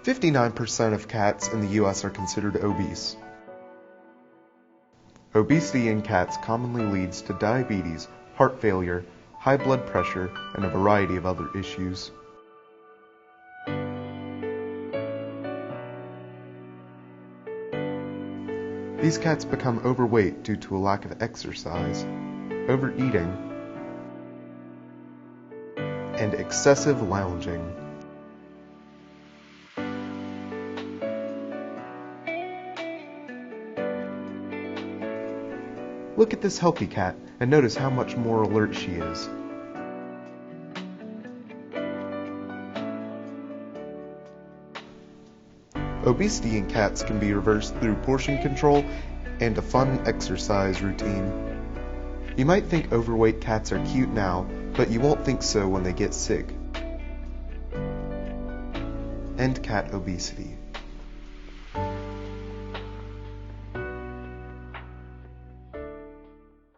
59% of cats in the US are considered obese. Obesity in cats commonly leads to diabetes, heart failure, high blood pressure, and a variety of other issues. These cats become overweight due to a lack of exercise, overeating, and excessive lounging. Look at this healthy cat and notice how much more alert she is. Obesity in cats can be reversed through portion control and a fun exercise routine. You might think overweight cats are cute now, but you won't think so when they get sick. End cat obesity.